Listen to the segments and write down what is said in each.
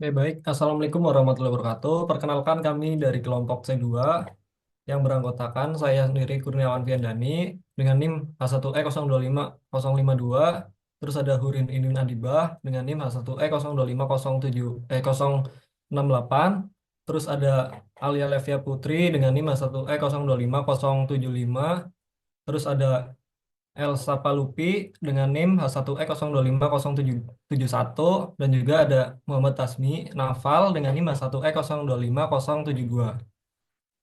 Baik. Assalamualaikum warahmatullahi wabarakatuh. Perkenalkan kami dari kelompok C2 yang beranggotakan saya sendiri Kurniawan Fiandani dengan NIM H1E025052. Terus ada Hurin Inin Adibah dengan NIM H1E025070 068. Terus ada Alia Levia Putri dengan NIM H1E025075. Terus ada Elsa Palupi dengan NIM H1E025071 dan juga ada Muhammad Tasmi Nafal dengan NIM H1E025072.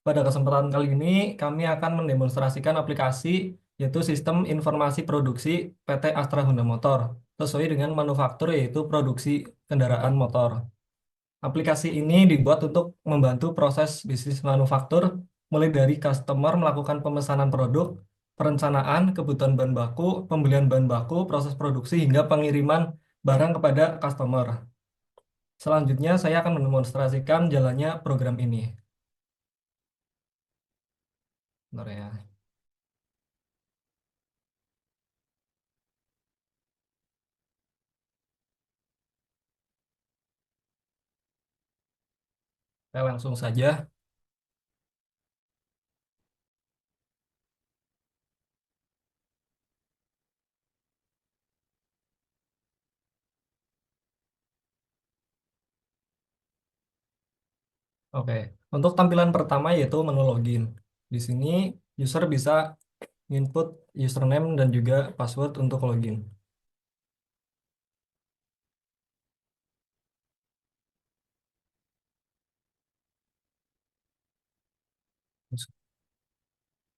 Pada kesempatan kali ini kami akan mendemonstrasikan aplikasi yaitu Sistem Informasi Produksi PT Astra Honda Motor sesuai dengan manufaktur yaitu produksi kendaraan motor. Aplikasi ini dibuat untuk membantu proses bisnis manufaktur, mulai dari customer melakukan pemesanan produk, perencanaan, kebutuhan bahan baku, pembelian bahan baku, proses produksi, hingga pengiriman barang kepada customer. Selanjutnya, saya akan mendemonstrasikan jalannya program ini. Bentar ya. Saya langsung saja. Oke, untuk tampilan pertama yaitu menu login. Di sini user bisa input username dan juga password untuk login.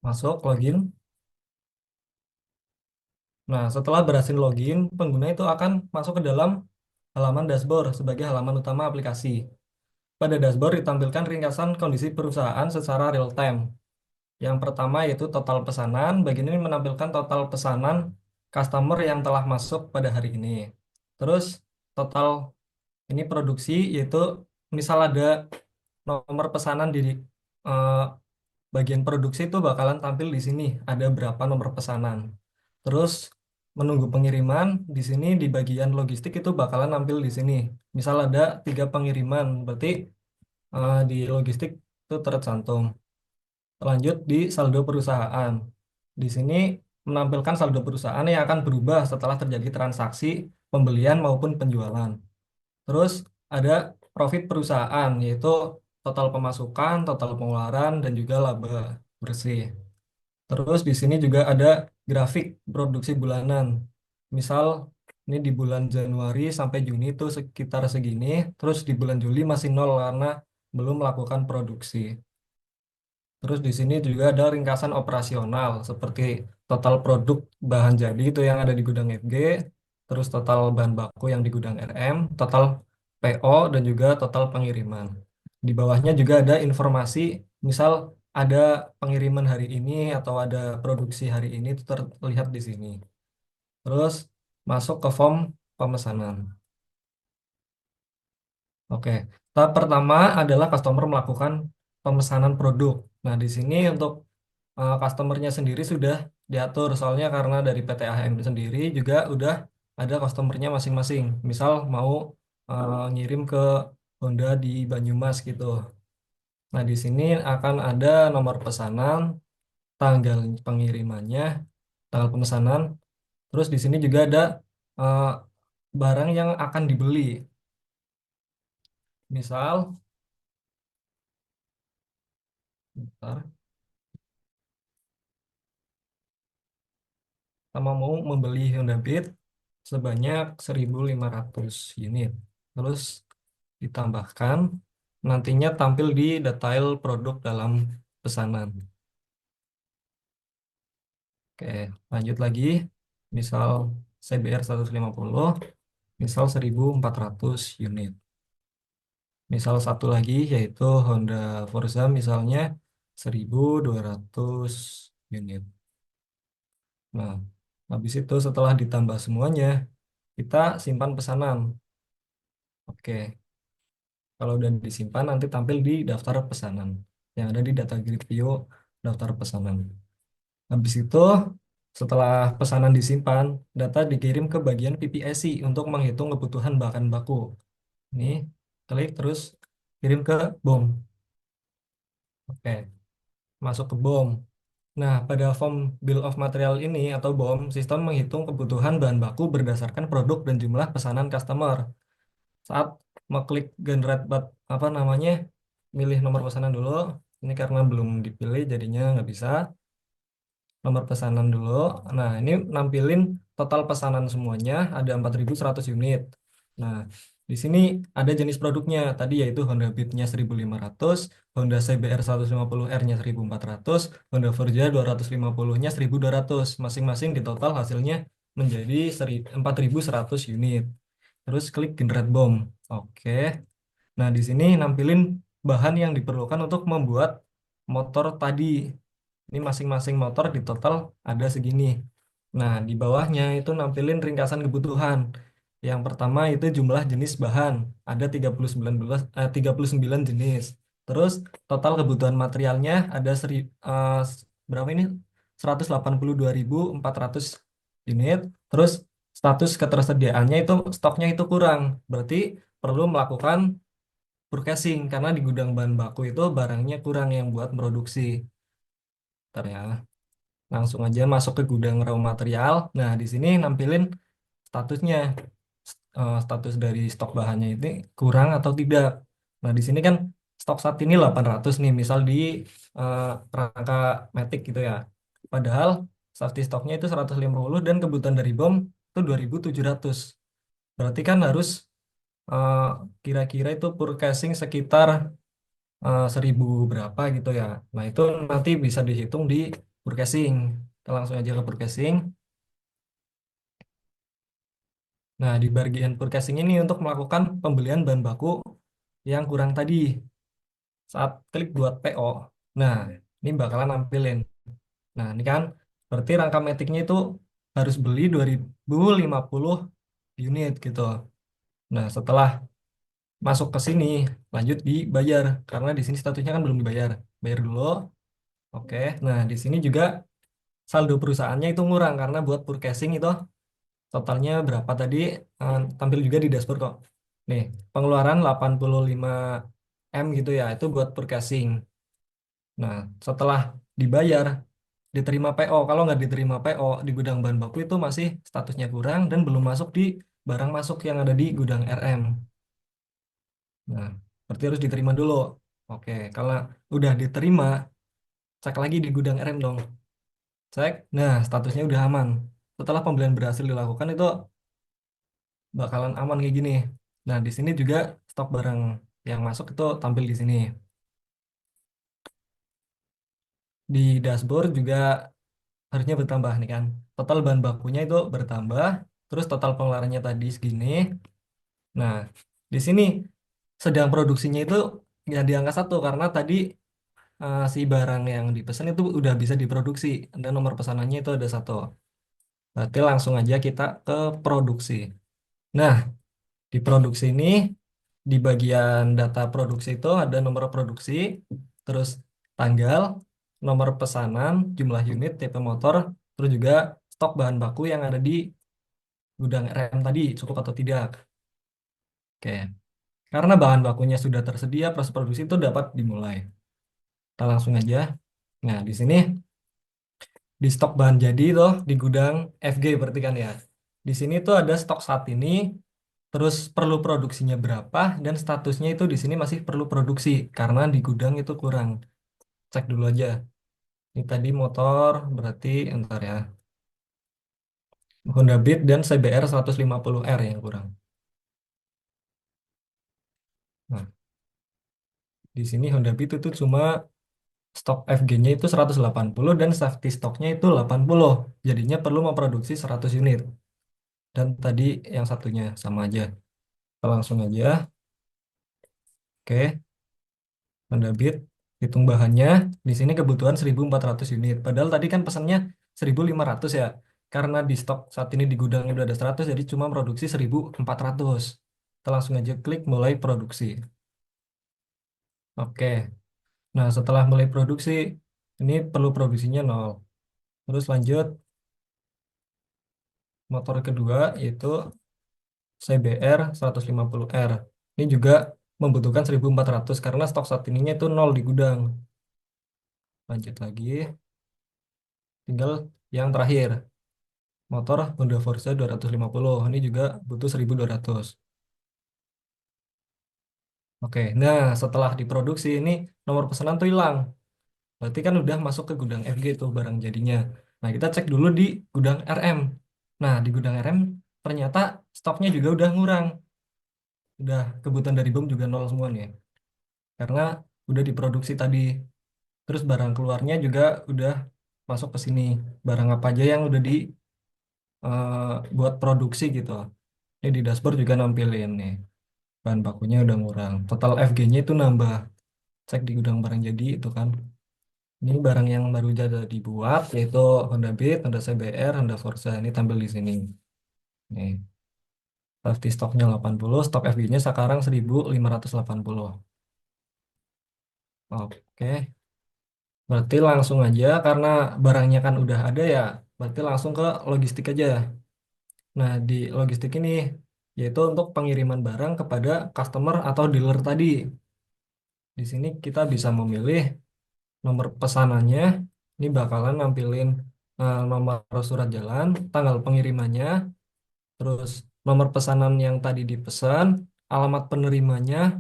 Masuk login. Nah, setelah berhasil login, pengguna itu akan masuk ke dalam halaman dashboard sebagai halaman utama aplikasi. Pada dashboard ditampilkan ringkasan kondisi perusahaan secara real time. Yang pertama yaitu total pesanan. Bagian ini menampilkan total pesanan customer yang telah masuk pada hari ini. Terus total ini produksi yaitu misal ada nomor pesanan di eh, bagian produksi itu bakalan tampil di sini ada berapa nomor pesanan. Terus menunggu pengiriman di sini di bagian logistik itu bakalan tampil di sini. Misal ada 3 pengiriman, berarti di logistik itu tercantum. Lanjut di saldo perusahaan. Di sini menampilkan saldo perusahaan yang akan berubah setelah terjadi transaksi pembelian maupun penjualan. Terus ada profit perusahaan yaitu total pemasukan, total pengeluaran, dan juga laba bersih. Terus di sini juga ada grafik produksi bulanan. Misal ini di bulan Januari sampai Juni itu sekitar segini, terus di bulan Juli masih nol karena belum melakukan produksi. Terus di sini juga ada ringkasan operasional seperti total produk bahan jadi itu yang ada di gudang FG, terus total bahan baku yang di gudang RM, total PO dan juga total pengiriman. Di bawahnya juga ada informasi, misal ada pengiriman hari ini atau ada produksi hari ini itu terlihat di sini. Terus masuk ke form pemesanan. Oke, tahap pertama adalah customer melakukan pemesanan produk. Nah, di sini untuk customernya sendiri sudah diatur, soalnya karena dari PT AHM sendiri juga udah ada customernya masing-masing. Misal mau ngirim ke Honda di Banyumas gitu. Nah, di sini akan ada nomor pesanan, tanggal pengirimannya, tanggal pemesanan. Terus di sini juga ada eh, barang yang akan dibeli. Misal, bentar, sama mau membeli Honda Beat sebanyak 1.500 unit. Terus ditambahkan, nantinya tampil di detail produk dalam pesanan. Oke, lanjut lagi. Misal CBR 150, misal 1.400 unit. Misal satu lagi yaitu Honda Forza misalnya 1.200 unit. Nah, habis itu setelah ditambah semuanya, kita simpan pesanan. Oke, kalau udah disimpan nanti tampil di daftar pesanan yang ada di data grid view daftar pesanan. Habis itu setelah pesanan disimpan, data dikirim ke bagian PPSC untuk menghitung kebutuhan bahan baku. Ini klik terus kirim ke BOM. Oke, masuk ke BOM. Nah, pada form Bill of Material ini atau BOM, sistem menghitung kebutuhan bahan baku berdasarkan produk dan jumlah pesanan customer. Saat mengklik generate apa namanya, milih nomor pesanan dulu. Ini karena belum dipilih, jadinya nggak bisa. Nomor pesanan dulu. Nah, ini nampilin total pesanan semuanya ada 4.100 unit. Nah, di sini ada jenis produknya tadi yaitu Honda Beat-nya 1.500, Honda CBR 150R-nya 1.400, Honda Forza 250-nya 1.200. Masing-masing di total hasilnya menjadi 4.100 unit. Terus klik Generate BOM. Oke. Nah, di sini nampilin bahan yang diperlukan untuk membuat motor tadi. Ini masing-masing motor di total ada segini. Nah, di bawahnya itu nampilin ringkasan kebutuhan. Yang pertama itu jumlah jenis bahan. Ada 39 jenis. Terus total kebutuhan materialnya ada berapa ini? 182.400 unit. Terus status ketersediaannya itu stoknya itu kurang. Berarti perlu melakukan purchasing karena di gudang bahan baku itu barangnya kurang yang buat produksi. Ntar ya. Langsung aja masuk ke gudang raw material. Nah, di sini nampilin statusnya, status dari stok bahannya ini kurang atau tidak. Nah, di sini kan stok saat ini 800 nih, misal di eh, rangka Matic gitu ya. Padahal safety stoknya itu 150 dan kebutuhan dari BOM itu 2.700. Berarti kan harus eh, kira-kira itu purchasing sekitar 1.000 berapa gitu ya. Nah, itu nanti bisa dihitung di purchasing. Kita langsung aja ke purchasing. Nah, di bagian purchasing ini untuk melakukan pembelian bahan baku yang kurang tadi. Saat klik buat PO, nah ini bakalan nampilin. Nah, ini kan berarti rangka metiknya itu harus beli 2.050 unit gitu. Nah, setelah masuk ke sini, lanjut dibayar. Karena di sini statusnya kan belum dibayar. Bayar dulu. Oke, nah di sini juga saldo perusahaannya itu ngurang karena buat purchasing itu totalnya berapa tadi tampil juga di dashboard kok. Nih, pengeluaran 85 M gitu ya, itu buat purchasing. Nah, setelah dibayar, diterima PO. Kalau nggak diterima PO di gudang bahan baku itu masih statusnya kurang dan belum masuk di barang masuk yang ada di gudang RM. Nah, berarti harus diterima dulu. Oke, kalau udah diterima, cek lagi di gudang RM dong. Cek, nah statusnya udah aman. Setelah pembelian berhasil dilakukan itu bakalan aman kayak gini. Nah, di sini juga stok barang yang masuk itu tampil di sini. Di dashboard juga harusnya bertambah nih kan. Total bahan bakunya itu bertambah, terus total pengeluarannya tadi segini. Nah, di sini sedang produksinya itu nggak di angka satu karena tadi si barang yang dipesan itu udah bisa diproduksi dan nomor pesanannya itu ada satu. Berarti langsung aja kita ke produksi. Nah, di produksi ini, di bagian data produksi itu ada nomor produksi, terus tanggal, nomor pesanan, jumlah unit, tipe motor, terus juga stok bahan baku yang ada di gudang RM tadi, cukup atau tidak. Oke, karena bahan bakunya sudah tersedia, proses produksi itu dapat dimulai. Kita langsung aja. Nah, di sini, di stok bahan jadi itu di gudang FG berarti kan ya. Di sini tuh ada stok saat ini, terus perlu produksinya berapa dan statusnya itu di sini masih perlu produksi karena di gudang itu kurang. Cek dulu aja. Ini tadi motor berarti entar ya. Honda Beat dan CBR 150R yang kurang. Nah, di sini Honda Beat itu cuma stok FG-nya itu 180 dan safety stoknya itu 80. Jadinya perlu memproduksi 100 unit. Dan tadi yang satunya sama aja. Kita langsung aja. Oke. Honda Beat, hitung bahannya. Di sini kebutuhan 1.400 unit. Padahal tadi kan pesannya 1.500 ya. Karena di stok saat ini di gudangnya udah ada 100, jadi cuma produksi 1.400. Kita langsung aja klik mulai produksi. Oke. Nah, setelah mulai produksi, ini perlu produksinya nol. Terus lanjut, motor kedua yaitu CBR 150R. Ini juga membutuhkan 1.400 karena stok saat ininya itu nol di gudang. Lanjut lagi, tinggal yang terakhir, motor Honda Forza 250. Ini juga butuh 1.200. Oke, nah setelah diproduksi ini nomor pesanan tuh hilang. Berarti kan udah masuk ke gudang FG tuh barang jadinya. Nah, kita cek dulu di gudang RM. Nah, di gudang RM ternyata stoknya juga udah ngurang. Udah kebutuhan dari BOM juga nol semua nih. Karena udah diproduksi tadi. Terus barang keluarnya juga udah masuk ke sini. Barang apa aja yang udah buat produksi gitu. Ini di dashboard juga nampilin nih. Bahan bakunya udah ngurang. Total FG-nya itu nambah. Cek di gudang barang jadi itu kan. Ini barang yang baru jadi dibuat yaitu Honda Beat, Honda CBR, Honda Forza. Ini tampil di sini. Nih, safety stoknya 80, stok FG-nya sekarang 1.580. Oke, berarti langsung aja karena barangnya kan udah ada ya, berarti langsung ke logistik aja. Nah, di logistik ini yaitu untuk pengiriman barang kepada customer atau dealer tadi. Di sini kita bisa memilih nomor pesanannya. Ini bakalan nampilin nomor surat jalan, tanggal pengirimannya, terus nomor pesanan yang tadi dipesan, alamat penerimanya,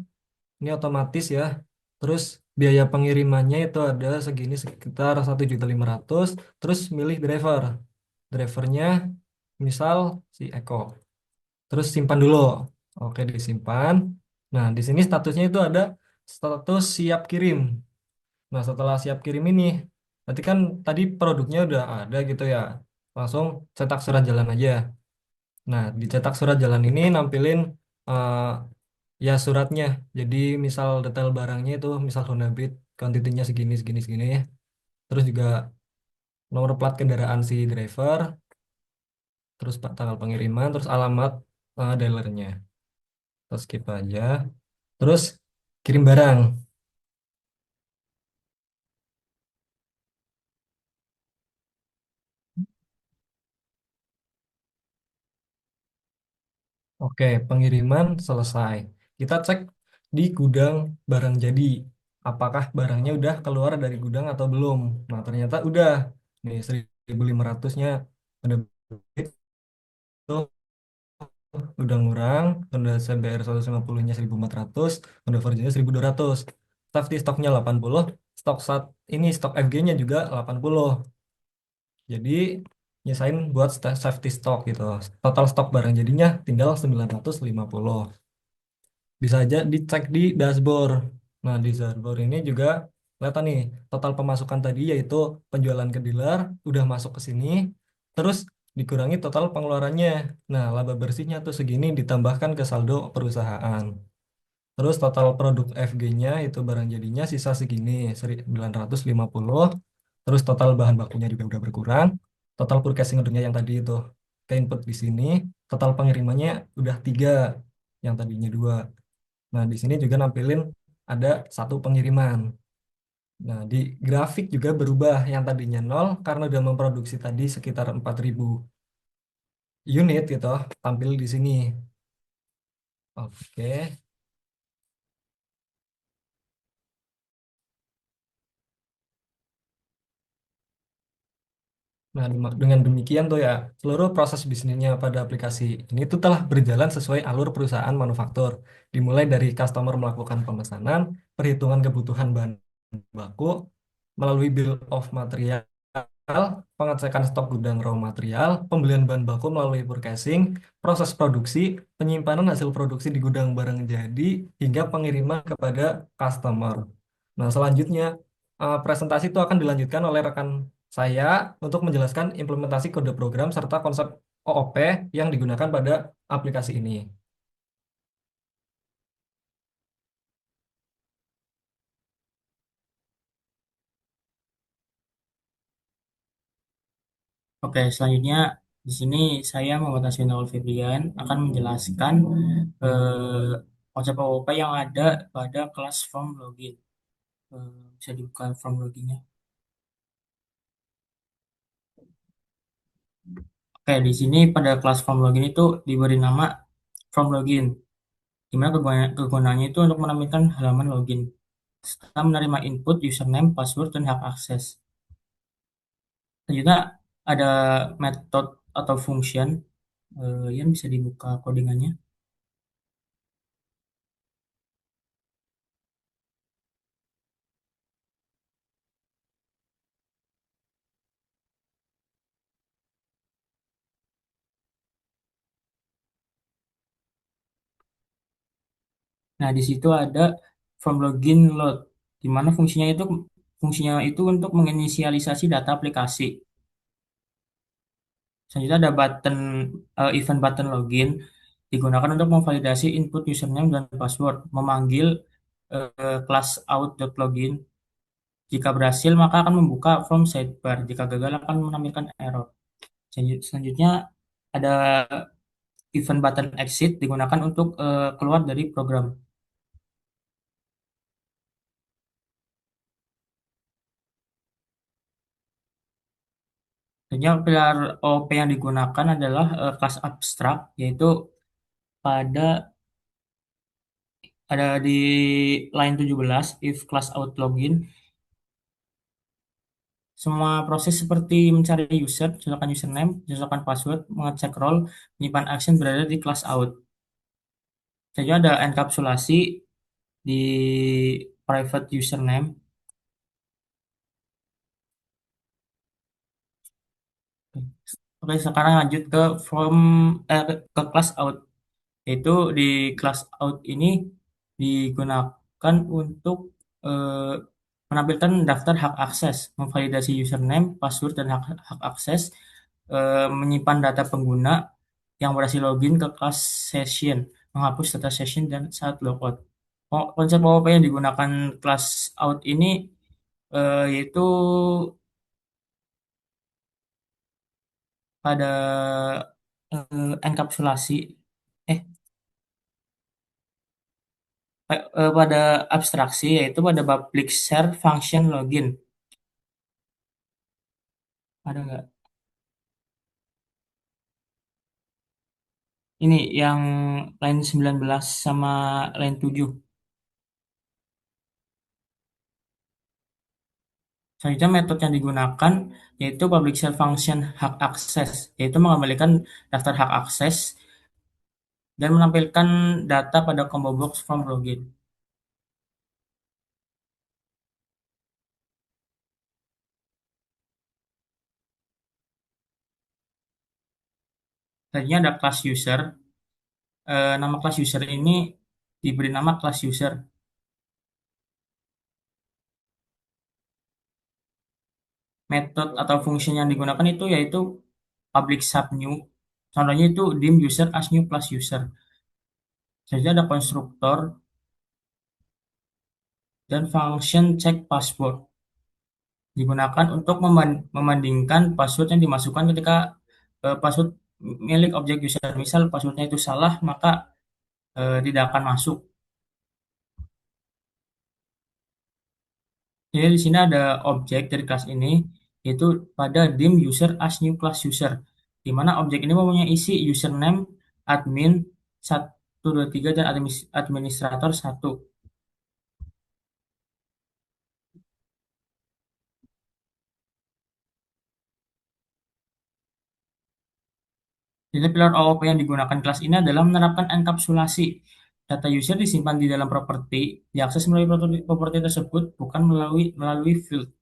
ini otomatis ya. Terus biaya pengirimannya itu ada segini sekitar 1.500.000. Terus milih driver. Drivernya misal si Eko. Terus simpan dulu. Oke, disimpan. Nah, di sini statusnya itu ada status siap kirim. Nah, setelah siap kirim ini, berarti kan tadi produknya udah ada gitu ya. Langsung cetak surat jalan aja. Nah, dicetak surat jalan ini nampilin eh, ya suratnya. Jadi misal detail barangnya itu misal Honda Beat kuantitinya segini segini segini. Terus juga nomor plat kendaraan si driver, terus tanggal pengiriman, terus alamat dealernya. Terus skip aja. Terus kirim barang. Oke, pengiriman selesai. Kita cek di gudang barang jadi. Apakah barangnya udah keluar dari gudang atau belum? Nah, ternyata udah. Nih, 1.500-nya udah itu udah ngurang. Honda CBR 150-nya 1.400, Honda Forza 1.200. Safety stoknya 80, stok saat ini stok FG-nya juga 80. Jadi nyesain buat safety stock gitu. Total stok barang jadinya tinggal 950. Bisa aja dicek di dashboard. Nah, di dashboard ini juga kelihatan nih total pemasukan tadi yaitu penjualan ke dealer udah masuk ke sini, terus dikurangi total pengeluarannya. Nah, laba bersihnya tuh segini ditambahkan ke saldo perusahaan. Terus total produk FG-nya itu barang jadinya sisa segini 950. Terus total bahan bakunya juga udah berkurang. Total purchasing ordernya yang tadi itu ke input di sini. Total pengirimannya udah 3 yang tadinya 2. Nah, di sini juga nampilin ada satu pengiriman. Nah, di grafik juga berubah yang tadinya nol karena udah memproduksi tadi sekitar 4.000 unit gitu, tampil di sini. Oke. Nah, dengan demikian tuh ya, seluruh proses bisnisnya pada aplikasi ini tuh telah berjalan sesuai alur perusahaan manufaktur. Dimulai dari customer melakukan pemesanan, perhitungan kebutuhan bahan baku, melalui bill of material, pengecekan stok gudang raw material, pembelian bahan baku melalui purchasing, proses produksi, penyimpanan hasil produksi di gudang barang jadi, hingga pengiriman kepada customer. Nah, selanjutnya presentasi itu akan dilanjutkan oleh rekan saya untuk menjelaskan implementasi kode program serta konsep OOP yang digunakan pada aplikasi ini. Oke, selanjutnya di sini saya Muhammad Asfinawal Febrian akan menjelaskan konsep OOP yang ada pada kelas form login. Bisa dibuka form loginnya. Oke, di sini pada kelas form login itu diberi nama form login. Gimana kegunaannya itu untuk menampilkan halaman login. Setelah menerima input username, password, dan hak akses. Selanjutnya ada method atau function yang bisa dibuka codingannya. Nah, di situ ada from login load, di mana fungsinya itu untuk menginisialisasi data aplikasi. Selanjutnya ada event button login digunakan untuk memvalidasi input username dan password, memanggil class out.login. Jika berhasil, maka akan membuka form sidebar. Jika gagal, akan menampilkan error. Selanjutnya ada event button exit digunakan untuk keluar dari program. Selanjutnya pilar OOP yang digunakan adalah kelas abstrak, yaitu pada ada di line 17 if class out login. Semua proses seperti mencari user, cocokkan username, cocokkan password, mengecek role, menyimpan action berada di class out. Saja ada enkapsulasi di private username. Oke, sekarang lanjut ke ke class out. Yaitu di class out ini digunakan untuk eh, menampilkan daftar hak akses, memvalidasi username, password, dan hak akses, menyimpan data pengguna yang berhasil login ke class session, menghapus data session dan saat logout. Konsep OOP yang digunakan class out ini yaitu pada enkapsulasi eh pada abstraksi, yaitu pada public share function login. Ada nggak? Ini yang line 19 sama line 7. Selanjutnya metode yang digunakan yaitu public share function hak akses, yaitu mengembalikan daftar hak akses dan menampilkan data pada combo box from login. Selanjutnya ada class user. Nama class user ini diberi nama class user. Metode atau function yang digunakan itu yaitu public sub new. Contohnya itu dim user as new plus user. Jadi ada konstruktor dan function check password digunakan untuk membandingkan password yang dimasukkan ketika password milik objek user. Misal passwordnya itu salah, maka tidak akan masuk. Jadi di sini ada objek dari kelas ini yaitu pada dim user as new class user, di mana objek ini mempunyai isi username admin 123 dan administrator 1. Jadi pilar OOP yang digunakan kelas ini adalah menerapkan enkapsulasi. Data user disimpan di dalam properti, diakses melalui properti tersebut bukan melalui field.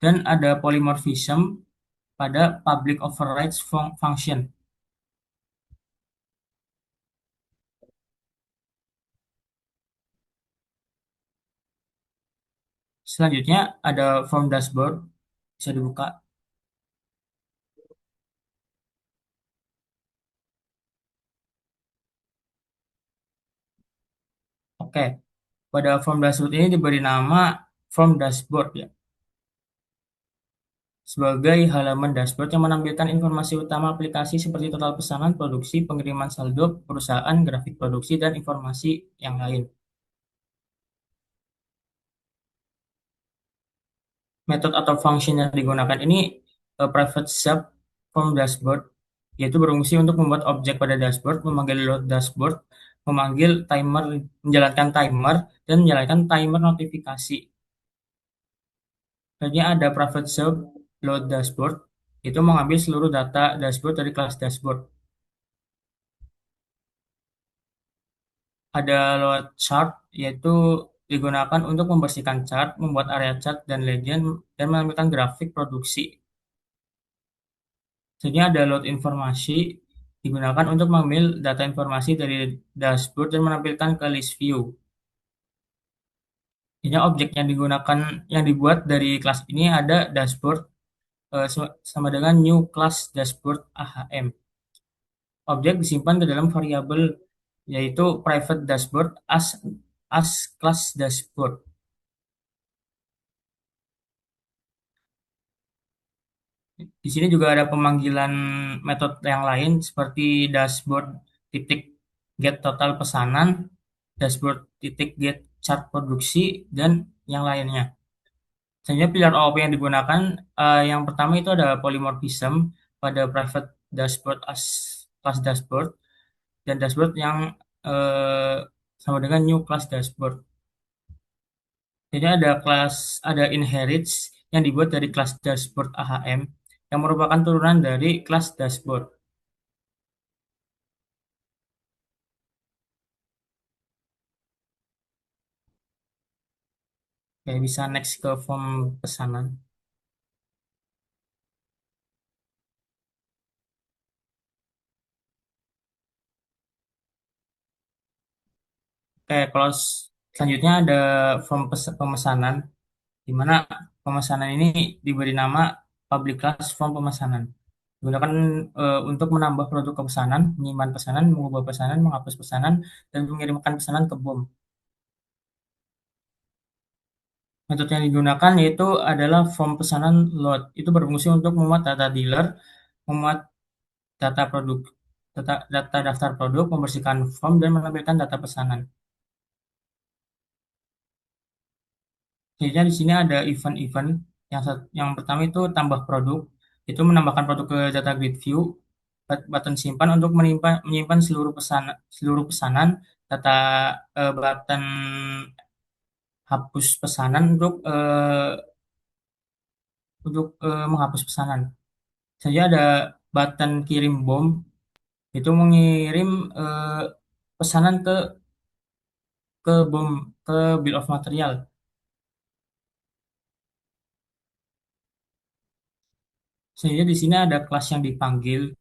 Dan ada polymorphism pada public overrides function. Selanjutnya ada form dashboard, bisa dibuka. Oke, pada form dashboard ini diberi nama form dashboard ya, sebagai halaman dashboard yang menampilkan informasi utama aplikasi seperti total pesanan, produksi, pengiriman saldo, perusahaan, grafik produksi, dan informasi yang lain. Metode atau function yang digunakan ini private sub form dashboard, yaitu berfungsi untuk membuat objek pada dashboard, memanggil load dashboard, memanggil timer, menjalankan timer, dan menjalankan timer notifikasi. Selanjutnya ada private sub load dashboard, itu mengambil seluruh data dashboard dari kelas dashboard. Ada load chart, yaitu digunakan untuk membersihkan chart, membuat area chart dan legend, dan menampilkan grafik produksi. Selanjutnya ada load informasi, digunakan untuk mengambil data informasi dari dashboard dan menampilkan ke list view. Ini objek yang digunakan yang dibuat dari kelas ini ada dashboard sama dengan new class dashboard AHM. Objek disimpan ke dalam variabel yaitu private dashboard as class dashboard. Di sini juga ada pemanggilan metode yang lain seperti dashboard titik get total pesanan, dashboard titik get chart produksi, dan yang lainnya. Selanjutnya pilar OOP yang digunakan yang pertama itu ada polymorphism pada private dashboard as class dashboard dan dashboard yang eh, sama dengan new class dashboard. Jadi ada inherits yang dibuat dari kelas dashboard AHM yang merupakan turunan dari kelas dashboard. Kayak bisa next ke form pesanan. Kayak kalau selanjutnya ada form pemesanan, di mana pemesanan ini diberi nama public class form pemesanan. Digunakan untuk menambah produk pesanan, menyimpan pesanan, mengubah pesanan, menghapus pesanan, dan mengirimkan pesanan ke BOM. Metode yang digunakan yaitu adalah form pesanan load. Itu berfungsi untuk memuat data dealer, memuat data produk, data daftar produk, membersihkan form, dan menampilkan data pesanan. Jadinya di sini ada event-event. Yang pertama itu tambah produk, itu menambahkan produk ke data grid view. Button simpan untuk menyimpan seluruh pesanan. Data button hapus pesanan untuk menghapus pesanan. Saya ada button kirim bom, itu mengirim eh, pesanan ke bom ke bill of material. Sehingga di sini ada kelas yang dipanggil,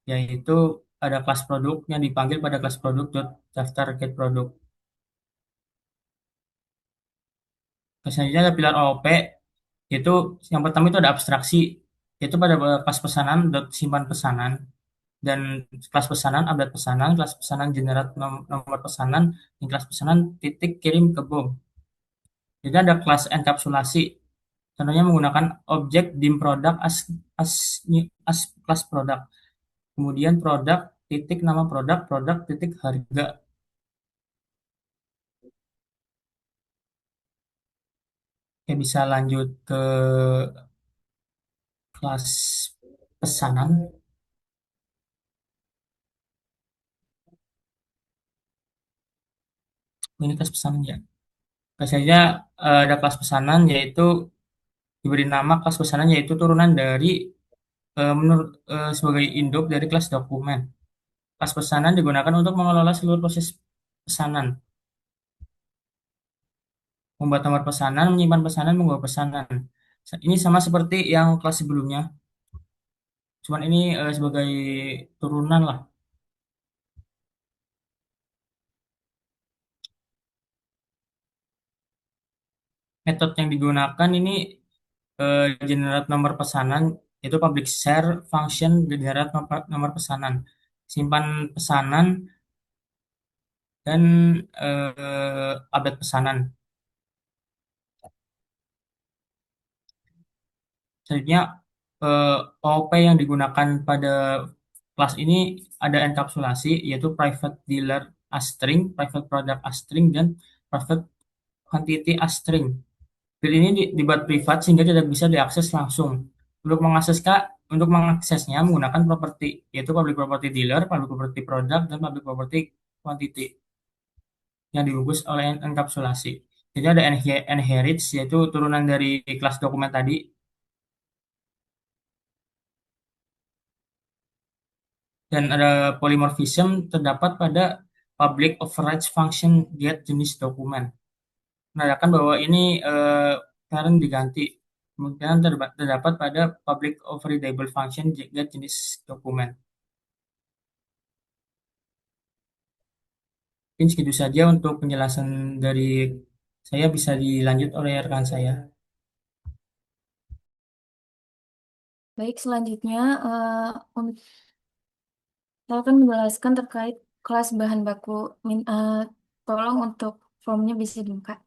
yaitu ada kelas produk yang dipanggil pada kelas produk daftar get produk. Selanjutnya ada pilar OOP, yaitu yang pertama itu ada abstraksi, yaitu pada kelas pesanan simpan pesanan dan kelas pesanan update pesanan, kelas pesanan generate nomor pesanan, dan kelas pesanan titik kirim ke bom. Jadi ada kelas enkapsulasi, contohnya menggunakan objek dim product as, as kelas produk. Kemudian produk titik nama produk, produk titik harga. Oke, bisa lanjut ke kelas pesanan. Ini kelas pesanan ya. Biasanya ada kelas pesanan yaitu diberi nama kelas pesanan yaitu turunan dari sebagai induk dari kelas dokumen. Kelas pesanan digunakan untuk mengelola seluruh proses pesanan, membuat nomor pesanan, menyimpan pesanan, mengubah pesanan. Ini sama seperti yang kelas sebelumnya, cuman ini sebagai turunan lah. Metode yang digunakan ini generate nomor pesanan, itu public share function generate nomor pesanan, simpan pesanan, dan update pesanan. Selanjutnya OOP yang digunakan pada kelas ini ada enkapsulasi yaitu private dealer as string, private product as string, dan private quantity as string. File ini dibuat privat sehingga tidak bisa diakses langsung. Untuk mengakses untuk mengaksesnya menggunakan properti, yaitu public property dealer, public property product, dan public property quantity yang dibungkus oleh enkapsulasi. Jadi ada inherits, yaitu turunan dari kelas dokumen tadi, dan ada polymorphism terdapat pada public overrides function get jenis dokumen. Menandakan bahwa ini parent diganti. Kemungkinan terdapat pada public overridable function get jenis dokumen. Mungkin segitu saja untuk penjelasan dari saya, bisa dilanjut oleh rekan saya. Baik, selanjutnya saya akan menjelaskan terkait kelas bahan baku. Tolong untuk formnya bisa dibuka.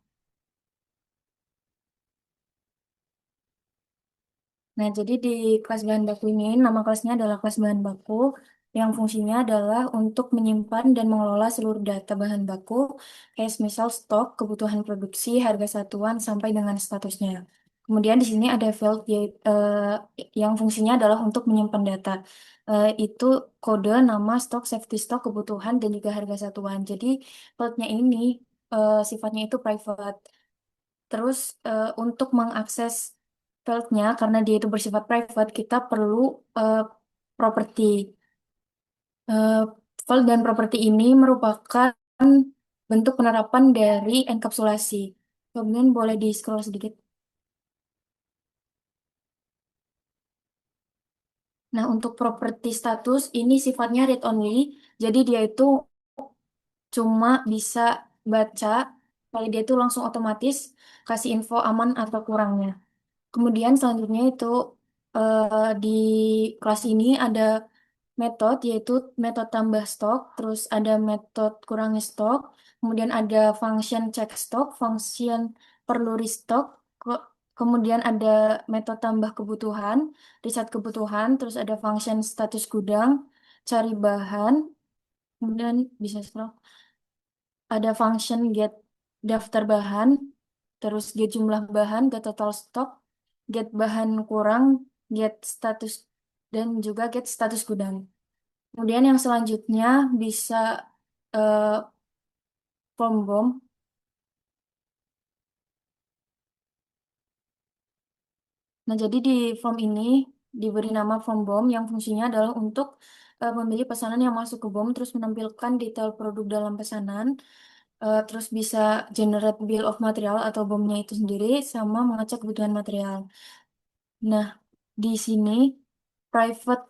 Nah, jadi di kelas bahan baku ini, nama kelasnya adalah kelas bahan baku yang fungsinya adalah untuk menyimpan dan mengelola seluruh data bahan baku, kayak misal stok, kebutuhan produksi, harga satuan, sampai dengan statusnya. Kemudian di sini ada field yang fungsinya adalah untuk menyimpan data. Itu kode, nama, stok, safety stok, kebutuhan, dan juga harga satuan. Jadi fieldnya ini sifatnya itu private. Terus untuk mengakses fieldnya, karena dia itu bersifat private, kita perlu eh, properti. Eh, Field dan properti ini merupakan bentuk penerapan dari enkapsulasi. Kemudian boleh di-scroll sedikit. Nah, untuk properti status ini sifatnya read only. Jadi dia itu cuma bisa baca, kalau dia itu langsung otomatis kasih info aman atau kurangnya. Kemudian selanjutnya itu di kelas ini ada metode, yaitu metode tambah stok, terus ada metode kurangi stok, kemudian ada function check stok, function perlu restock, kemudian ada metode tambah kebutuhan, riset kebutuhan, terus ada function status gudang, cari bahan, kemudian bisa scroll, ada function get daftar bahan, terus get jumlah bahan, get total stock, get bahan kurang, get status, dan juga get status gudang. Kemudian yang selanjutnya bisa eh, form BOM. Nah, jadi di form ini diberi nama form BOM yang fungsinya adalah untuk memilih pesanan yang masuk ke BOM, terus menampilkan detail produk dalam pesanan, terus bisa generate bill of material atau BOM-nya itu sendiri, sama mengecek kebutuhan material. Nah, di sini private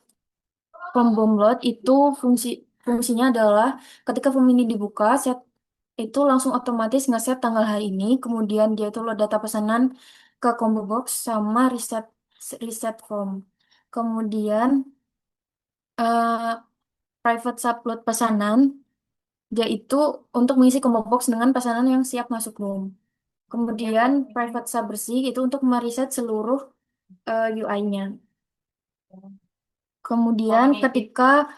form BOM load itu fungsinya adalah ketika form ini dibuka, set itu langsung otomatis nge-set tanggal hari ini, kemudian dia itu load data pesanan ke combo box sama reset reset form. Kemudian eh, private subload pesanan dia itu untuk mengisi combo box dengan pesanan yang siap masuk room. Kemudian private sub bersih itu untuk mereset seluruh UI-nya. Kemudian ketika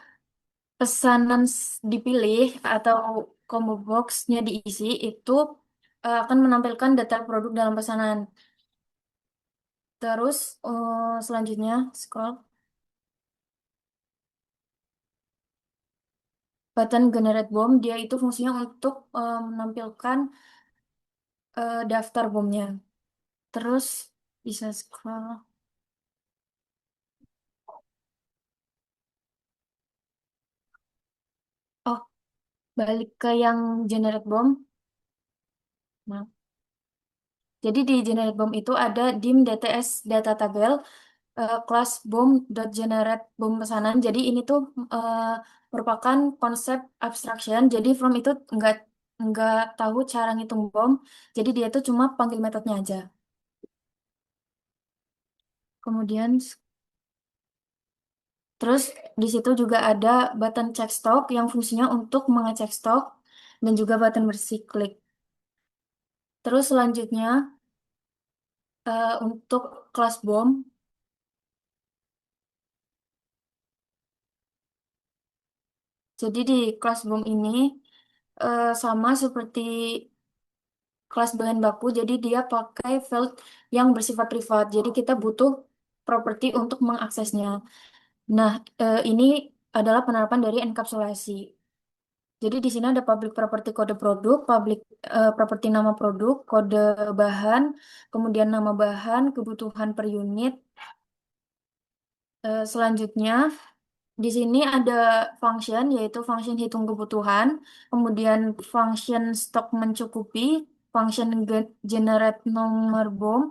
pesanan dipilih atau combo box-nya diisi itu akan menampilkan data produk dalam pesanan. Terus selanjutnya scroll button generate BOM, dia itu fungsinya untuk menampilkan daftar BOM-nya. Terus bisa scroll. Oh, balik ke yang generate BOM. Nah, jadi di generate BOM itu ada dim dts data tabel kelas BOM.generate BOM pesanan. Jadi ini tuh eh, merupakan konsep abstraction. Jadi from itu nggak tahu cara ngitung BOM. Jadi dia tuh cuma panggil metodenya aja. Kemudian terus di situ juga ada button check stock yang fungsinya untuk mengecek stok dan juga button bersih klik. Terus selanjutnya untuk kelas BOM. Jadi di kelas BOM ini sama seperti kelas bahan baku, jadi dia pakai field yang bersifat privat. Jadi kita butuh properti untuk mengaksesnya. Nah, ini adalah penerapan dari enkapsulasi. Jadi di sini ada public property kode produk, public property nama produk, kode bahan, kemudian nama bahan, kebutuhan per unit. Selanjutnya di sini ada function yaitu function hitung kebutuhan, kemudian function stok mencukupi, function generate nomor BOM,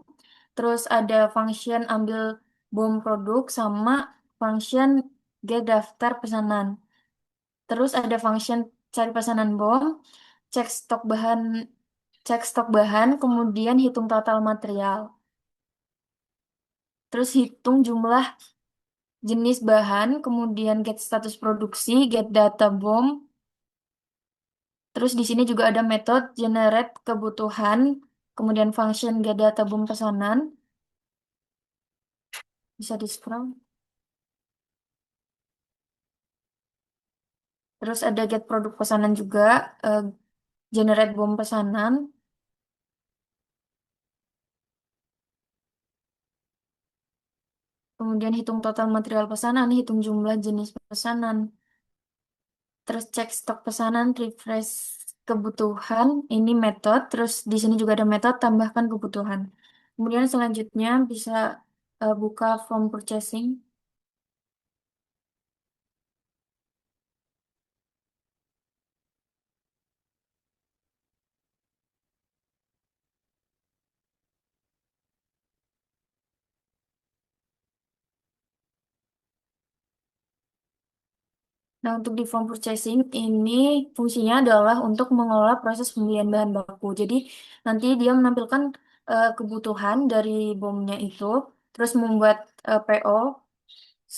terus ada function ambil BOM produk sama function get daftar pesanan. Terus ada function cari pesanan BOM, cek stok bahan, cek stok bahan, kemudian hitung total material. Terus hitung jumlah jenis bahan, kemudian get status produksi, get data BOM. Terus di sini juga ada metode generate kebutuhan, kemudian function get data BOM pesanan. Bisa di scroll. Terus ada get produk pesanan juga, eh, generate BOM pesanan. Kemudian hitung total material pesanan, hitung jumlah jenis pesanan. Terus cek stok pesanan, refresh kebutuhan, ini metode. Terus di sini juga ada metode tambahkan kebutuhan. Kemudian selanjutnya bisa buka form purchasing. Nah, untuk di form purchasing ini fungsinya adalah untuk mengelola proses pembelian bahan baku. Jadi nanti dia menampilkan kebutuhan dari BOM-nya itu, terus membuat PO,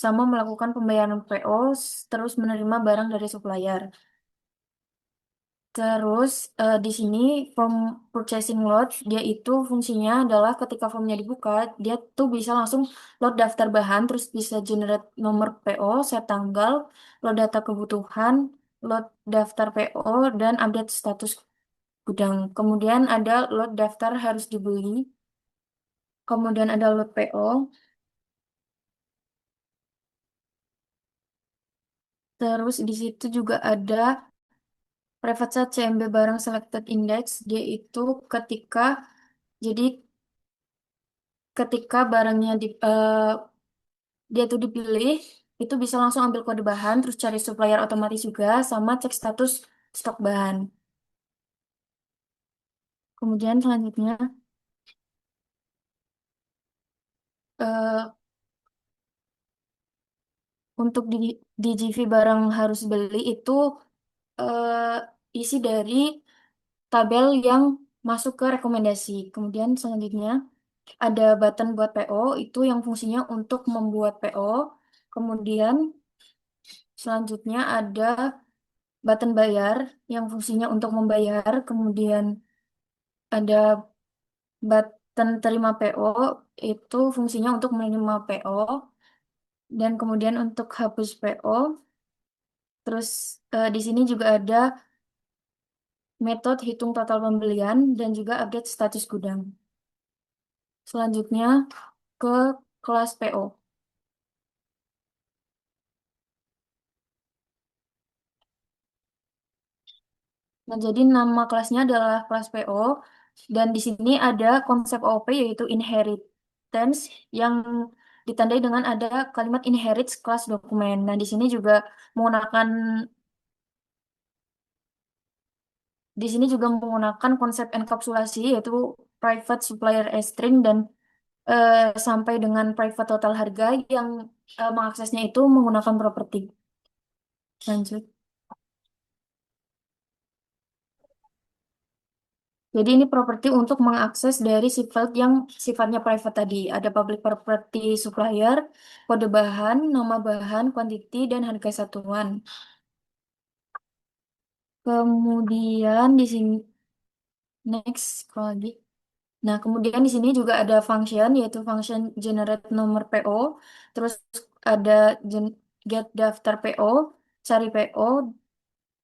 sama melakukan pembayaran PO, terus menerima barang dari supplier. Terus di sini form purchasing load dia itu fungsinya adalah ketika formnya dibuka dia tuh bisa langsung load daftar bahan terus bisa generate nomor PO, set tanggal, load data kebutuhan, load daftar PO dan update status gudang. Kemudian ada load daftar harus dibeli, kemudian ada load PO, terus di situ juga ada private set CMB barang selected index dia itu ketika jadi ketika barangnya dia tuh dipilih, itu bisa langsung ambil kode bahan, terus cari supplier otomatis juga, sama cek status stok bahan. Kemudian selanjutnya, eh, untuk di GV barang harus beli itu isi dari tabel yang masuk ke rekomendasi. Kemudian selanjutnya, ada button buat PO, itu yang fungsinya untuk membuat PO. Kemudian selanjutnya ada button bayar yang fungsinya untuk membayar. Kemudian ada button terima PO itu fungsinya untuk menerima PO dan kemudian untuk hapus PO. Terus di sini juga ada metode hitung total pembelian dan juga update status gudang. Selanjutnya ke kelas PO. Nah, jadi nama kelasnya adalah kelas PO dan di sini ada konsep OOP yaitu inheritance yang ditandai dengan ada kalimat inherits kelas dokumen. Nah, di sini juga menggunakan menggunakan konsep enkapsulasi yaitu private supplier string dan eh, sampai dengan private total harga yang mengaksesnya itu menggunakan properti. Lanjut. Jadi ini properti untuk mengakses dari sifat yang sifatnya private tadi. Ada public property supplier, kode bahan, nama bahan, quantity, dan harga satuan. Kemudian di sini next scroll lagi. Nah, kemudian di sini juga ada function yaitu function generate nomor PO, terus ada get daftar PO, cari PO,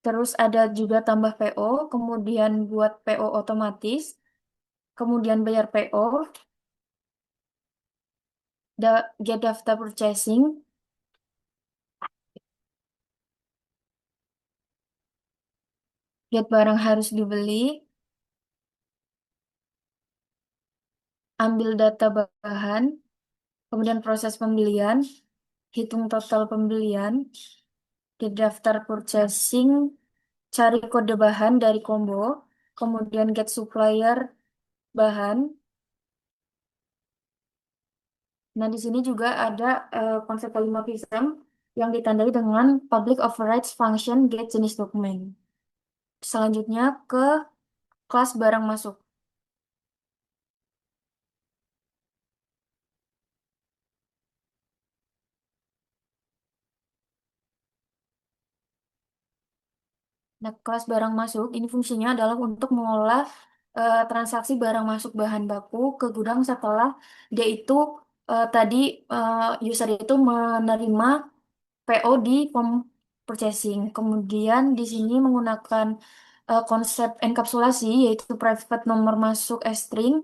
terus ada juga tambah PO, kemudian buat PO otomatis, kemudian bayar PO, Get daftar purchasing, get barang harus dibeli, ambil data bahan, kemudian proses pembelian, hitung total pembelian, get daftar purchasing, cari kode bahan dari combo, kemudian get supplier bahan. Nah, di sini juga ada konsep polymorphism yang ditandai dengan public overrides function get jenis dokumen. Selanjutnya ke kelas barang masuk. Nah, kelas barang masuk ini fungsinya adalah untuk mengolah transaksi barang masuk bahan baku ke gudang setelah dia itu tadi user itu menerima PO di form purchasing. Kemudian di sini menggunakan konsep enkapsulasi yaitu private nomor masuk string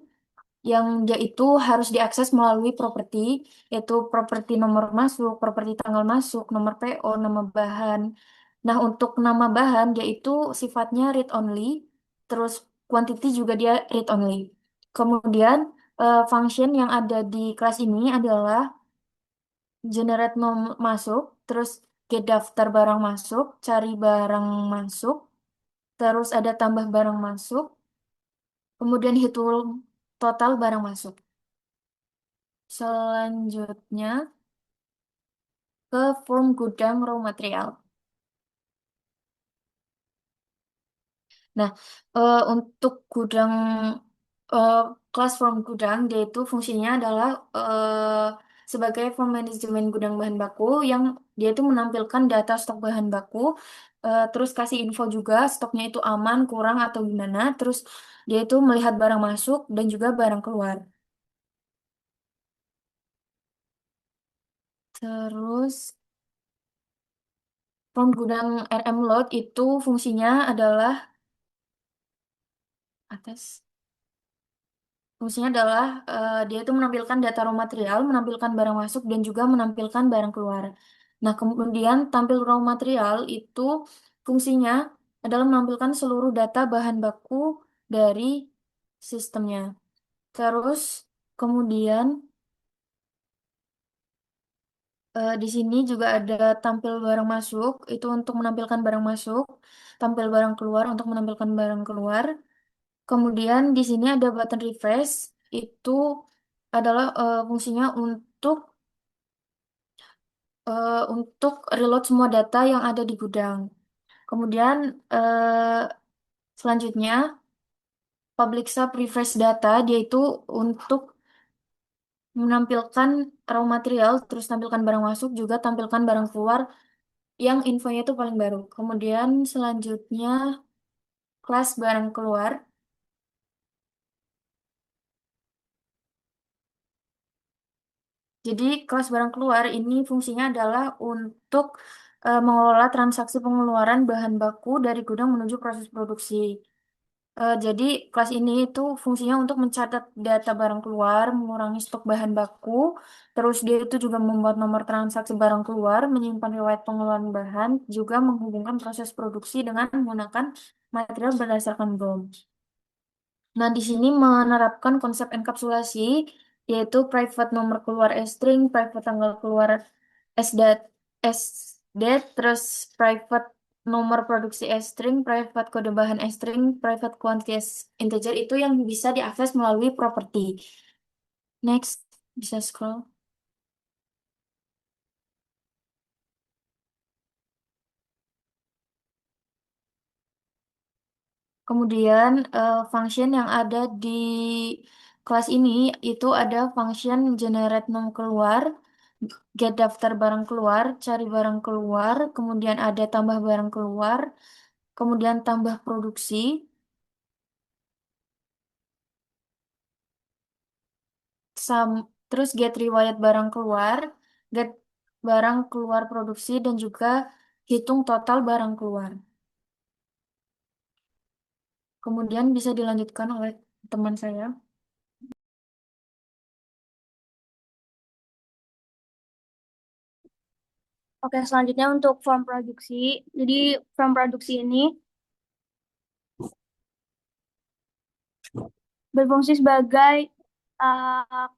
yang dia itu harus diakses melalui properti, yaitu properti nomor masuk, properti tanggal masuk, nomor PO, nama bahan. Nah, untuk nama bahan dia itu sifatnya read only, terus quantity juga dia read only. Kemudian function yang ada di kelas ini adalah generate nomor masuk, terus get daftar barang masuk, cari barang masuk, terus ada tambah barang masuk, kemudian hitung total barang masuk. Selanjutnya ke form gudang raw material. Nah, untuk gudang eh, kelas form gudang, dia itu fungsinya adalah sebagai form manajemen gudang bahan baku yang dia itu menampilkan data stok bahan baku, terus kasih info juga stoknya itu aman, kurang atau gimana, terus dia itu melihat barang masuk dan juga barang keluar. Terus form gudang RM load itu fungsinya adalah atas. Fungsinya adalah dia itu menampilkan data raw material, menampilkan barang masuk, dan juga menampilkan barang keluar. Nah, kemudian tampil raw material itu fungsinya adalah menampilkan seluruh data bahan baku dari sistemnya. Terus, kemudian di sini juga ada tampil barang masuk, itu untuk menampilkan barang masuk, tampil barang keluar untuk menampilkan barang keluar. Kemudian di sini ada button refresh, itu adalah fungsinya untuk reload semua data yang ada di gudang. Kemudian selanjutnya public sub refresh data dia itu untuk menampilkan raw material, terus tampilkan barang masuk, juga tampilkan barang keluar yang infonya itu paling baru. Kemudian selanjutnya kelas barang keluar. Jadi kelas barang keluar ini fungsinya adalah untuk mengelola transaksi pengeluaran bahan baku dari gudang menuju proses produksi. Jadi kelas ini itu fungsinya untuk mencatat data barang keluar, mengurangi stok bahan baku, terus dia itu juga membuat nomor transaksi barang keluar, menyimpan riwayat pengeluaran bahan, juga menghubungkan proses produksi dengan menggunakan material berdasarkan BOM. Nah, di sini menerapkan konsep enkapsulasi, yaitu private nomor keluar string, private tanggal keluar sdat, sdat, terus private nomor produksi string, private kode bahan string, private quantity integer itu yang bisa diakses melalui properti. Next, bisa scroll. Kemudian function yang ada di kelas ini itu ada function generate nom keluar, get daftar barang keluar, cari barang keluar, kemudian ada tambah barang keluar, kemudian tambah produksi, terus get riwayat barang keluar, get barang keluar produksi, dan juga hitung total barang keluar. Kemudian bisa dilanjutkan oleh teman saya. Oke, selanjutnya untuk form produksi. Jadi form produksi ini berfungsi sebagai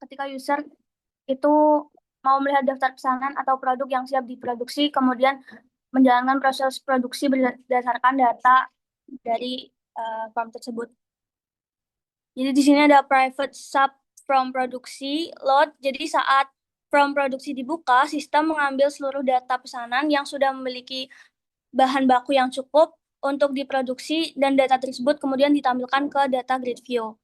ketika user itu mau melihat daftar pesanan atau produk yang siap diproduksi, kemudian menjalankan proses produksi berdasarkan data dari form tersebut. Jadi di sini ada private sub from produksi load. Jadi saat from produksi dibuka, sistem mengambil seluruh data pesanan yang sudah memiliki bahan baku yang cukup untuk diproduksi dan data tersebut kemudian ditampilkan ke data grid view.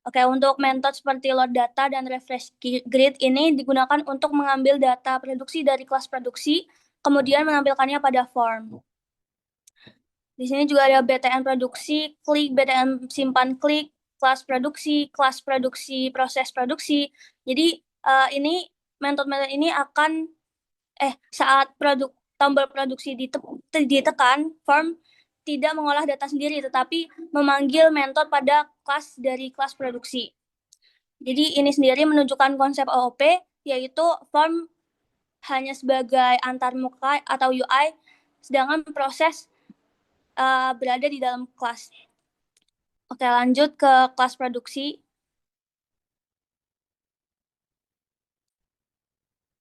Oke, untuk metode seperti load data dan refresh grid ini digunakan untuk mengambil data produksi dari kelas produksi, kemudian menampilkannya pada form. Di sini juga ada BTN produksi, klik, BTN simpan klik, kelas produksi, proses produksi. Jadi ini metode-metode ini akan saat tombol produksi ditekan, form tidak mengolah data sendiri, tetapi memanggil metode pada kelas dari kelas produksi. Jadi ini sendiri menunjukkan konsep OOP, yaitu form hanya sebagai antarmuka atau UI, sedangkan proses berada di dalam kelas. Oke, lanjut ke kelas produksi.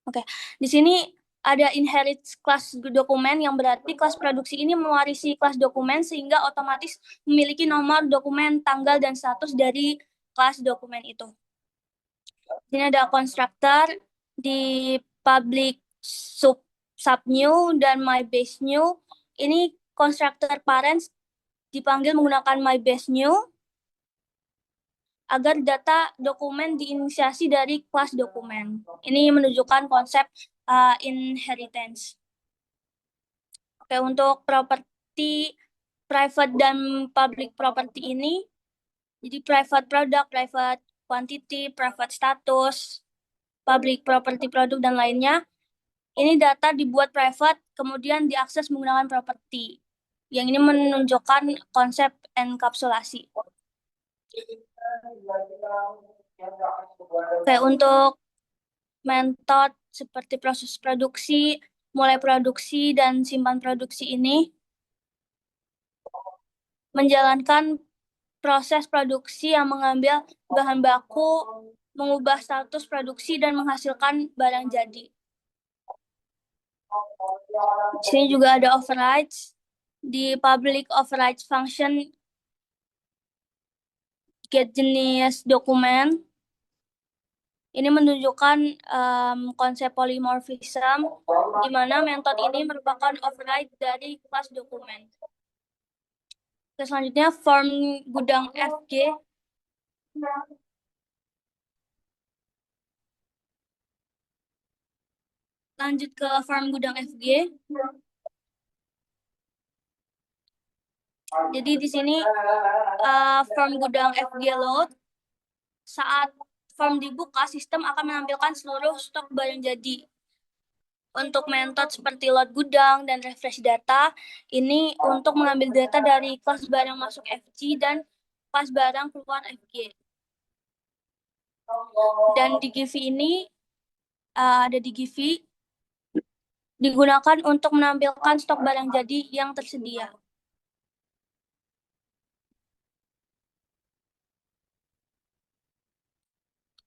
Oke, di sini ada inherit kelas dokumen yang berarti kelas produksi ini mewarisi kelas dokumen sehingga otomatis memiliki nomor dokumen, tanggal, dan status dari kelas dokumen itu. Di sini ada constructor di public sub new dan my base new. Ini constructor parents dipanggil menggunakan my base new agar data dokumen diinisiasi dari kelas dokumen. Ini menunjukkan konsep inheritance. Oke, untuk properti private dan public property ini, jadi private product, private quantity, private status, public property produk, dan lainnya, ini data dibuat private, kemudian diakses menggunakan property. Yang ini menunjukkan konsep enkapsulasi. Oke, untuk metode seperti proses produksi, mulai produksi, dan simpan produksi ini menjalankan proses produksi yang mengambil bahan baku, mengubah status produksi, dan menghasilkan barang jadi. Di sini juga ada overrides. Di public overrides function get jenis dokumen. Ini menunjukkan konsep polymorphism, di mana metode ini merupakan override dari kelas dokumen. Selanjutnya form gudang FG. Lanjut ke form gudang FG. Jadi di sini form gudang FG load, saat form dibuka, sistem akan menampilkan seluruh stok barang jadi. Untuk metode seperti load gudang dan refresh data, ini untuk mengambil data dari kelas barang masuk FG dan kelas barang keluar FG. Dan di GIV ini, ada di GIV, digunakan untuk menampilkan stok barang jadi yang tersedia.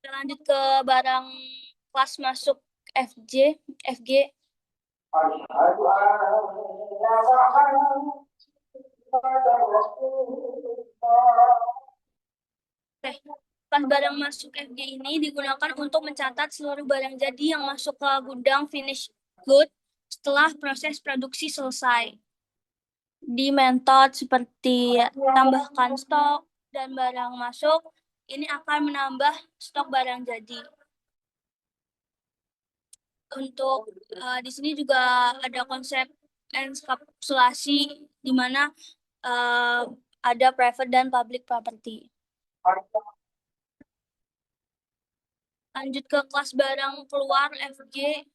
Kita lanjut ke barang kelas masuk FG. Kelas barang masuk FG ini digunakan untuk mencatat seluruh barang jadi yang masuk ke gudang finish good setelah proses produksi selesai. Di metode seperti tambahkan stok dan barang masuk, ini akan menambah stok barang jadi. Untuk di sini juga ada konsep enkapsulasi, di mana ada private dan public property. Lanjut ke kelas barang keluar FG.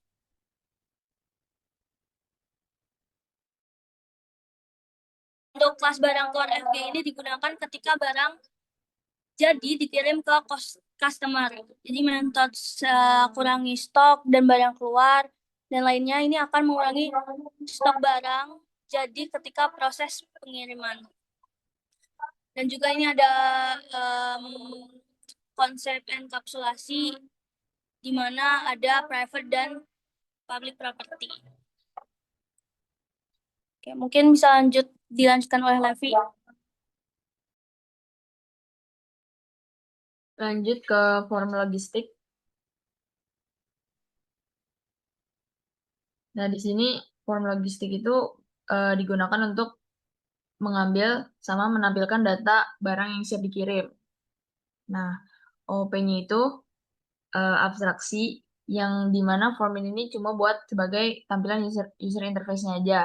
Untuk kelas barang keluar FG ini digunakan ketika barang jadi dikirim ke customer. Jadi metode kurangi stok dan barang keluar, dan lainnya ini akan mengurangi stok barang jadi ketika proses pengiriman. Dan juga ini ada konsep enkapsulasi di mana ada private dan public property. Oke, mungkin bisa dilanjutkan oleh Levi. Lanjut ke form logistik. Nah, di sini form logistik itu digunakan untuk mengambil sama menampilkan data barang yang siap dikirim. Nah, OOP-nya itu abstraksi yang dimana form ini cuma buat sebagai tampilan user interface-nya aja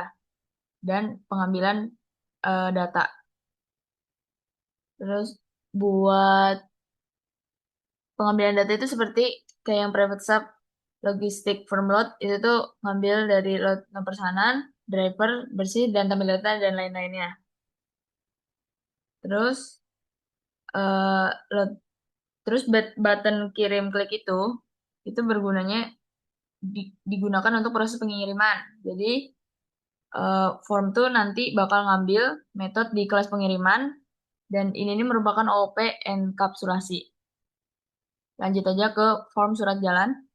dan pengambilan data. Terus buat pengambilan data itu seperti kayak yang private sub, logistik form load itu tuh ngambil dari load pesanan, driver, bersih, dan tampil data dan lain-lainnya. Terus eh, load, terus button kirim klik itu bergunanya digunakan untuk proses pengiriman. Jadi form tuh nanti bakal ngambil metode di kelas pengiriman dan ini merupakan OOP enkapsulasi. Lanjut aja ke form surat jalan.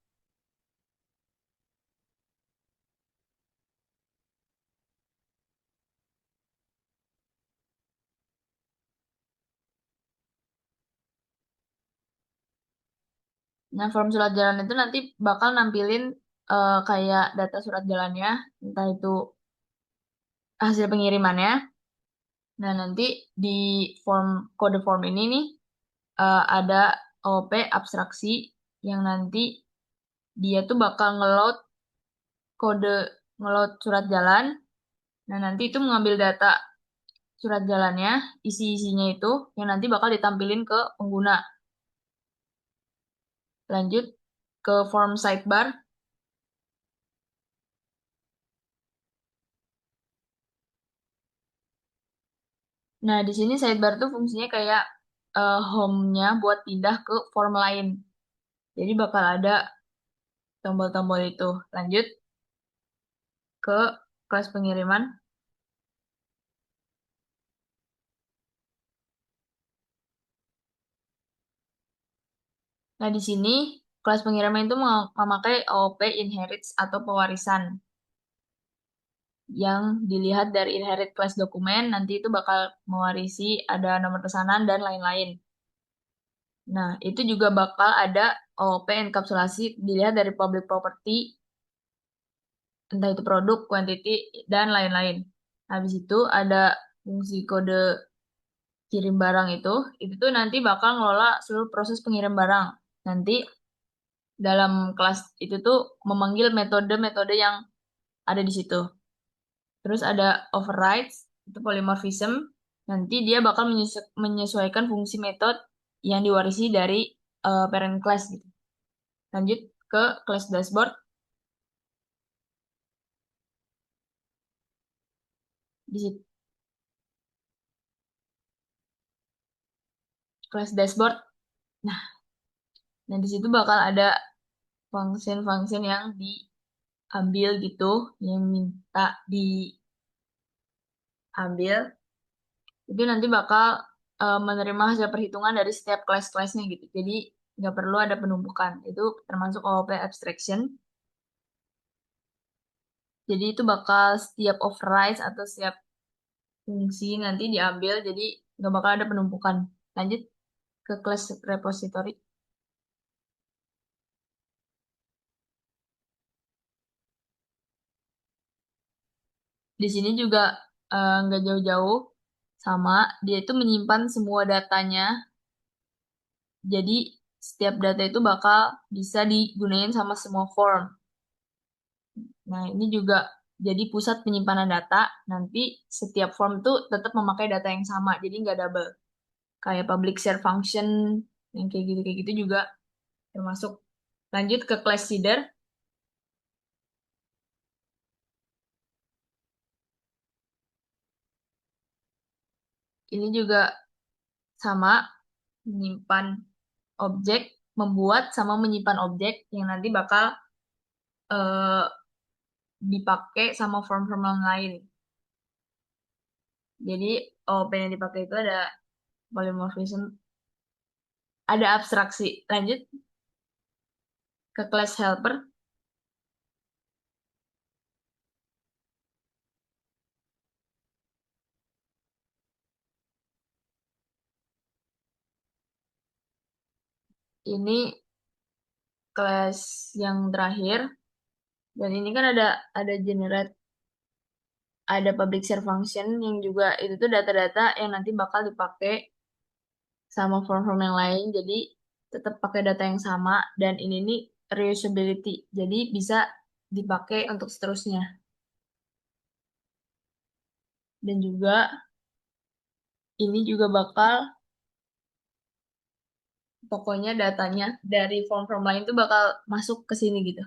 Nah, form surat jalan itu nanti bakal nampilin kayak data surat jalannya, entah itu hasil pengirimannya. Nah, nanti di kode form ini nih ada OOP abstraksi yang nanti dia tuh bakal kode ngeload surat jalan. Nah, nanti itu mengambil data surat jalannya, isi-isinya itu yang nanti bakal ditampilin ke pengguna. Lanjut ke form sidebar. Nah, di sini sidebar tuh fungsinya kayak home-nya buat pindah ke form lain. Jadi bakal ada tombol-tombol itu. Lanjut ke kelas pengiriman. Nah, di sini kelas pengiriman itu memakai OOP inherits atau pewarisan. Yang dilihat dari inherit class dokumen, nanti itu bakal mewarisi ada nomor pesanan dan lain-lain. Nah, itu juga bakal ada OOP enkapsulasi dilihat dari public property, entah itu produk, quantity, dan lain-lain. Habis itu ada fungsi kode kirim barang itu tuh nanti bakal ngelola seluruh proses pengirim barang. Nanti dalam kelas itu tuh memanggil metode-metode yang ada di situ. Terus ada overrides, itu polymorphism. Nanti dia bakal menyesuaikan fungsi metode yang diwarisi dari parent class gitu. Lanjut ke class dashboard. Di situ class dashboard. Nah, nah di situ bakal ada function-function yang diambil gitu, yang minta diambil. Itu nanti bakal menerima hasil perhitungan dari setiap kelas-kelasnya gitu. Jadi nggak perlu ada penumpukan. Itu termasuk OOP abstraction. Jadi itu bakal setiap override atau setiap fungsi nanti diambil. Jadi nggak bakal ada penumpukan. Lanjut ke kelas repository. Di sini juga nggak jauh-jauh sama. Dia itu menyimpan semua datanya. Jadi setiap data itu bakal bisa digunain sama semua form. Nah, ini juga jadi pusat penyimpanan data. Nanti setiap form tuh tetap memakai data yang sama, jadi nggak double. Kayak public share function, yang kayak gitu juga termasuk. Lanjut ke class seeder. Ini juga sama, menyimpan objek, membuat sama menyimpan objek yang nanti bakal eh, dipakai sama form-form yang lain. Jadi OOP yang dipakai itu ada polymorphism, ada abstraksi. Lanjut ke class helper. Ini kelas yang terakhir, dan ini kan ada generate, ada public share function yang juga itu tuh data-data yang nanti bakal dipakai sama form-form yang lain. Jadi tetap pakai data yang sama, dan ini nih reusability. Jadi bisa dipakai untuk seterusnya. Dan juga ini juga bakal, pokoknya datanya dari form-form lain tuh bakal masuk ke sini gitu.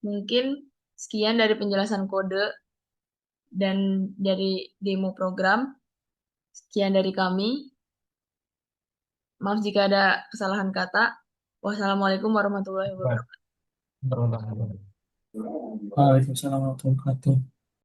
Mungkin sekian dari penjelasan kode dan dari demo program. Sekian dari kami. Maaf jika ada kesalahan kata. Wassalamualaikum warahmatullahi wabarakatuh. Bentar, bentar, bentar. Waalaikumsalam warahmatullahi wabarakatuh.